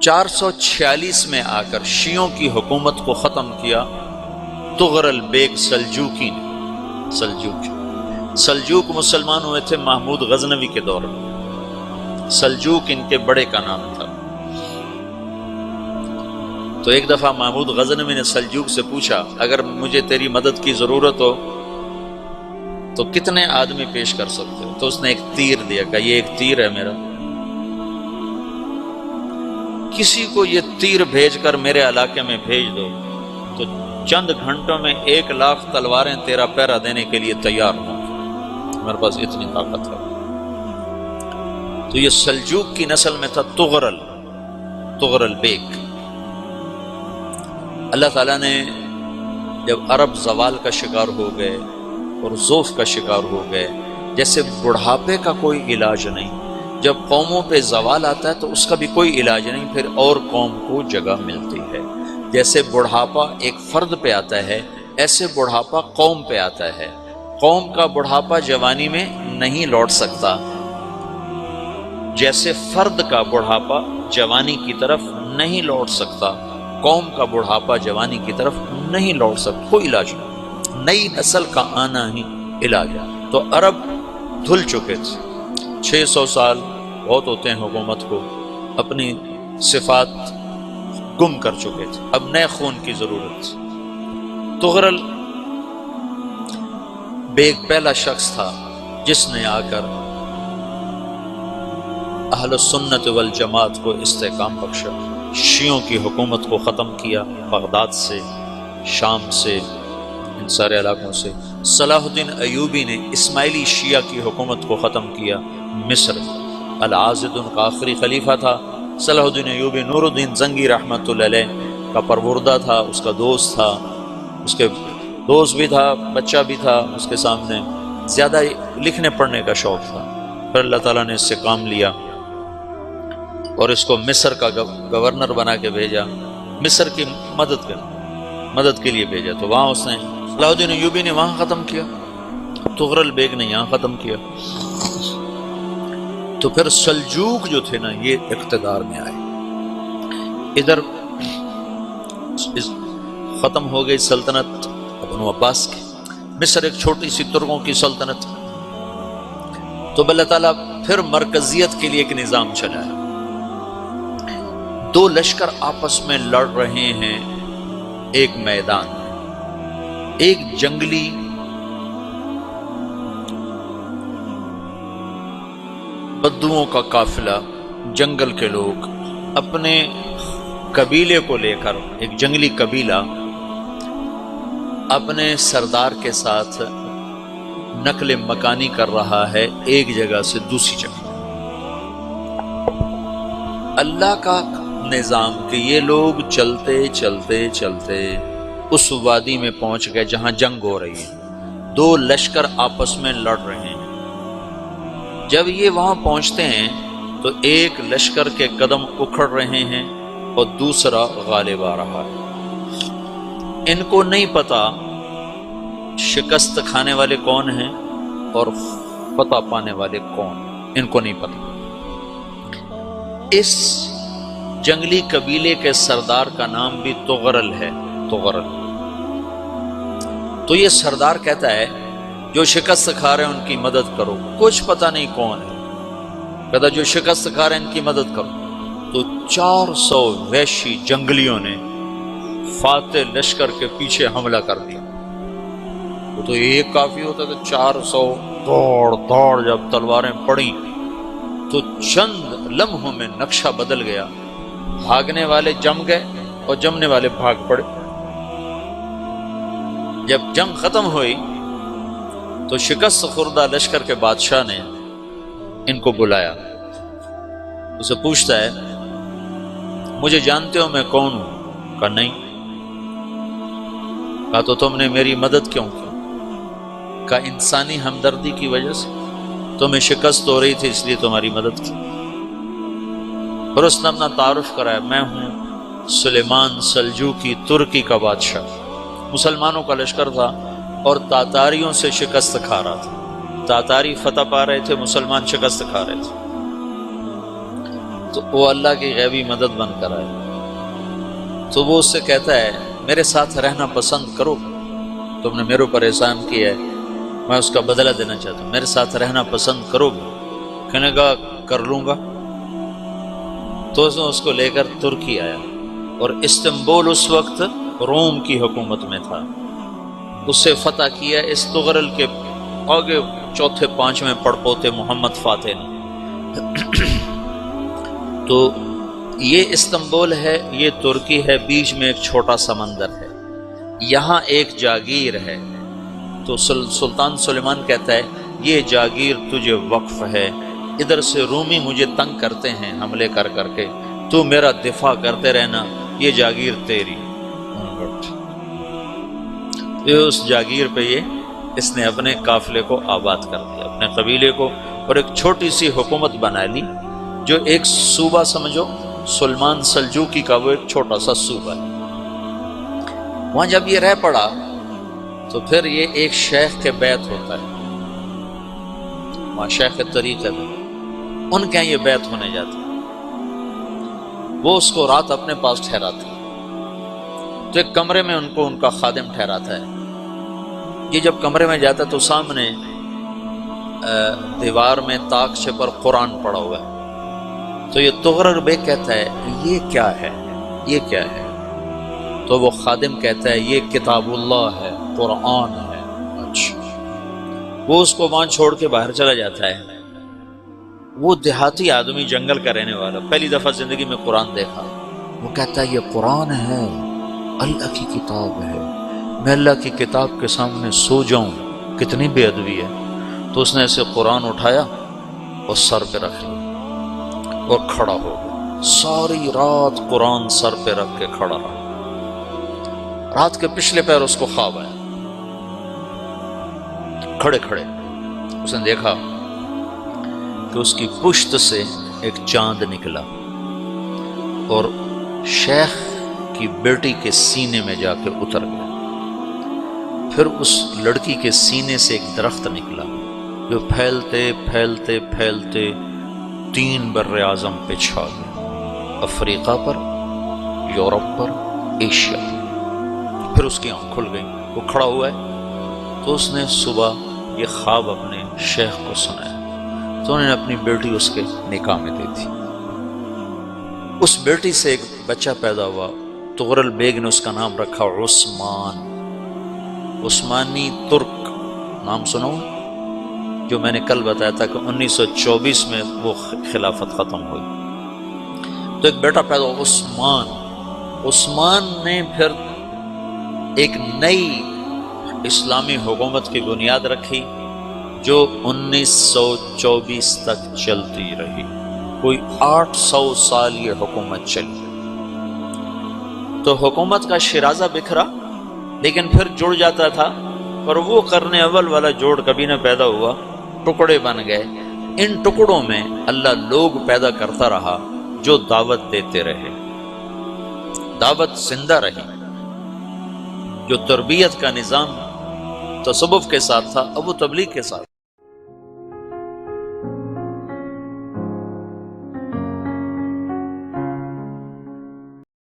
446 میں آ کر شیعوں کی حکومت کو ختم کیا تغرل بیگ سلجوکی نے۔ سلجوک مسلمان ہوئے تھے محمود غزنوی کے دور میں، سلجوک ان کے بڑے کا نام تھا۔ تو ایک دفعہ محمود غزنوی نے سلجوک سے پوچھا اگر مجھے تیری مدد کی ضرورت ہو تو کتنے آدمی پیش کر سکتے ہو؟ تو اس نے ایک تیر دیا، کہا یہ ایک تیر ہے میرا، کسی کو یہ تیر بھیج کر میرے علاقے میں بھیج دو تو چند گھنٹوں میں 1,00,000 تلواریں تیرا پہرا دینے کے لیے تیار ہوں، میرے پاس اتنی طاقت ہے۔ تو یہ سلجوک کی نسل میں تھا تغرل بیگ۔ اللہ تعالیٰ نے جب عرب زوال کا شکار ہو گئے اور ضعف کا شکار ہو گئے، جیسے بڑھاپے کا کوئی علاج نہیں، جب قوموں پہ زوال آتا ہے تو اس کا بھی کوئی علاج نہیں، پھر اور قوم کو جگہ ملتی ہے۔ جیسے بڑھاپا ایک فرد پہ آتا ہے، ایسے بڑھاپا قوم پہ آتا ہے۔ قوم کا بڑھاپا جوانی میں نہیں لوٹ سکتا، جیسے فرد کا بڑھاپا جوانی کی طرف نہیں لوٹ سکتا، قوم کا بڑھاپا جوانی کی طرف نہیں لوٹ سکتا، کوئی علاج نہیں، نئی نسل کا آنا ہی علاج ہے۔ تو عرب دھل چکے تھے، 600 سال بہت ہوتے ہیں حکومت کو، اپنی صفات گم کر چکے تھے، اب نئے خون کی ضرورت تھی۔ تغرل بیگ پہلا شخص تھا جس نے آ کر اہل سنت والجماعت کو استحکام بخشا، شیعوں کی حکومت کو ختم کیا، بغداد سے، شام سے، ان سارے علاقوں سے۔ صلاح الدین ایوبی نے اسماعیلی شیعہ کی حکومت کو ختم کیا، مصر۔ العاضد ان کا آخری خلیفہ تھا صلاح الدین ایوبی، نور الدین زنگی رحمۃ اللہ علیہ کا پروردہ تھا، اس کا دوست تھا، اس کے دوست بھی تھا، بچہ بھی تھا اس کے سامنے، زیادہ لکھنے پڑھنے کا شوق تھا۔ پھر اللہ تعالیٰ نے اس سے کام لیا اور اس کو مصر کا گورنر بنا کے بھیجا، مصر کی مدد کے لیے بھیجا۔ تو وہاں اس نے صلاح الدین ایوبی نے وہاں ختم کیا، تغرل بیگ نے یہاں ختم کیا۔ تو پھر سلجوک جو تھے نا یہ اقتدار میں آئے، ادھر ختم ہو گئی سلطنت بنو عباس کی، مصر ایک چھوٹی سی ترکوں کی سلطنت۔ تو اللہ تعالیٰ پھر مرکزیت کے لیے ایک نظام چلایا، دو لشکر آپس میں لڑ رہے ہیں ایک میدان میں، ایک جنگلی بدوؤں کا قافلہ، جنگل کے لوگ اپنے قبیلے کو لے کر، ایک جنگلی قبیلہ اپنے سردار کے ساتھ نقل مکانی کر رہا ہے ایک جگہ سے دوسری جگہ۔ اللہ کا نظام کہ یہ لوگ چلتے چلتے چلتے اس وادی میں پہنچ گئے جہاں جنگ ہو رہی ہے، دو لشکر آپس میں لڑ رہے ہیں۔ جب یہ وہاں پہنچتے ہیں تو ایک لشکر کے قدم اکھڑ رہے ہیں اور دوسرا غالب آ رہا ہے۔ ان کو نہیں پتا شکست کھانے والے کون ہیں اور فتح پانے والے کون ہیں، ان کو نہیں پتا۔ اس جنگلی قبیلے کے سردار کا نام بھی تغرل ہے، تغرل۔ تو یہ سردار کہتا ہے جو شکست کھا رہے ہیں ان کی مدد کرو، کچھ پتہ نہیں کون ہے، کہتا جو شکست کھا رہے ہیں ان کی مدد کرو۔ تو 400 وحشی جنگلیوں نے فاتح لشکر کے پیچھے حملہ کر دیا۔ وہ تو ایک کافی ہوتا تھا، 400 دوڑ جب تلواریں پڑیں تو چند لمحوں میں نقشہ بدل گیا، بھاگنے والے جم گئے اور جمنے والے بھاگ پڑے۔ جب جنگ ختم ہوئی تو شکست خوردہ لشکر کے بادشاہ نے ان کو بلایا، اسے پوچھتا ہے مجھے جانتے ہو میں کون ہوں؟ کہا نہیں۔ کہا تو تم نے میری مدد کیوں کی؟ کہا انسانی ہمدردی کی وجہ سے، تمہیں شکست ہو رہی تھی اس لیے تمہاری مدد کی۔ پھر اس نے اپنا تعارف کرایا، میں ہوں سلیمان سلجوکی، ترکی کا بادشاہ۔ مسلمانوں کا لشکر تھا اور تاتاریوں سے شکست کھا رہا تھا، تاتاری فتح پا رہے تھے، مسلمان شکست کھا رہے تھے۔ تو وہ اللہ کی غیبی مدد بن کر آئے، تو وہ اس سے کہتا ہے میرے ساتھ رہنا پسند کرو، تم نے میرے اوپر احسان کیا ہے، میں اس کا بدلہ دینا چاہتا ہوں، میرے ساتھ رہنا پسند کرو گے؟ کہنے کا کر لوں گا۔ تو اس کو لے کر ترکی آیا، اور استنبول اس وقت روم کی حکومت میں تھا، اسے فتح کیا اس تغرل کے آگے چوتھے پانچویں پڑپوتے محمد فاتح نے۔ تو یہ استنبول ہے، یہ ترکی ہے، بیچ میں ایک چھوٹا سمندر ہے، یہاں ایک جاگیر ہے۔ تو سلطان سلیمان کہتا ہے یہ جاگیر تجھے وقف ہے، ادھر سے رومی مجھے تنگ کرتے ہیں حملے کر کر کے، تو میرا دفاع کرتے رہنا، یہ جاگیر تیری۔ یہ اس جاگیر پہ اس نے اپنے قافلے کو آباد کر دیا، اپنے قبیلے کو، اور ایک چھوٹی سی حکومت بنا لی، جو ایک صوبہ سمجھو، سلمان سلجوقی کا وہ ایک چھوٹا سا صوبہ ہے۔ وہاں جب یہ رہ پڑا تو پھر یہ ایک شیخ کے بیعت ہوتا ہے، وہاں شیخ طریقہ میں ان کے یہ بیعت ہونے جاتا ہے، وہ اس کو رات اپنے پاس ٹھہراتا ہے، تو ایک کمرے میں ان کا خادم ٹھہراتا ہے۔ یہ جب کمرے میں جاتا ہے تو سامنے دیوار میں تاکچے پر قرآن پڑا ہوا ہے، تو یہ تغرل بیگ کہتا ہے یہ کیا ہے، یہ کیا ہے؟ تو وہ خادم کہتا ہے یہ کتاب اللہ ہے، قرآن ہے۔ اچھا، وہ اس کو وہاں چھوڑ کے باہر چلا جاتا ہے۔ وہ دیہاتی آدمی، جنگل کا رہنے والا، پہلی دفعہ زندگی میں قرآن دیکھا، وہ کہتا ہے یہ قرآن ہے، اللہ کی کتاب ہے، میں اللہ کی کتاب کے سامنے سو جاؤں، کتنی بے ادبی ہے۔ تو اس نے ایسے قرآن اٹھایا اور سر پہ رکھ لیا اور کھڑا ہو گیا، ساری رات قرآن سر پہ رکھ کے کھڑا رہا۔ رات کے پچھلے پہر اس کو خواب آیا، کھڑے کھڑے اس نے دیکھا کہ اس کی پشت سے ایک چاند نکلا اور شیخ کی بیٹی کے سینے میں جا کے اتر گیا، پھر اس لڑکی کے سینے سے ایک درخت نکلا جو پھیلتے پھیلتے پھیلتے 3 بر اعظم پہ چھا گیا، افریقہ پر، یورپ پر، ایشیا پر۔ پھر اس کی آنکھ کھل گئی، وہ کھڑا ہوا ہے، تو اس نے صبح یہ خواب اپنے شیخ کو سنایا، تو انہوں نے اپنی بیٹی اس کے نکاح میں دی تھی۔ اس بیٹی سے ایک بچہ پیدا ہوا، تغرل بیگ نے اس کا نام رکھا عثمان، عثمانی ترک نام سنو، جو میں نے کل بتایا تھا کہ 1924 میں وہ خلافت ختم ہوئی۔ تو ایک بیٹا پیدا ہوا عثمان، عثمان نے پھر ایک نئی اسلامی حکومت کی بنیاد رکھی جو 1924 تک چلتی رہی، کوئی 800 سال یہ حکومت چلی۔ تو حکومت کا شیرازہ بکھرا، لیکن پھر جڑ جاتا تھا، اور وہ قرن اول والا جوڑ کبھی نہ پیدا ہوا، ٹکڑے بن گئے۔ ان ٹکڑوں میں اللہ لوگ پیدا کرتا رہا جو دعوت دیتے رہے، دعوت زندہ رہی۔ جو تربیت کا نظام تصوف کے ساتھ تھا اب وہ تبلیغ کے ساتھ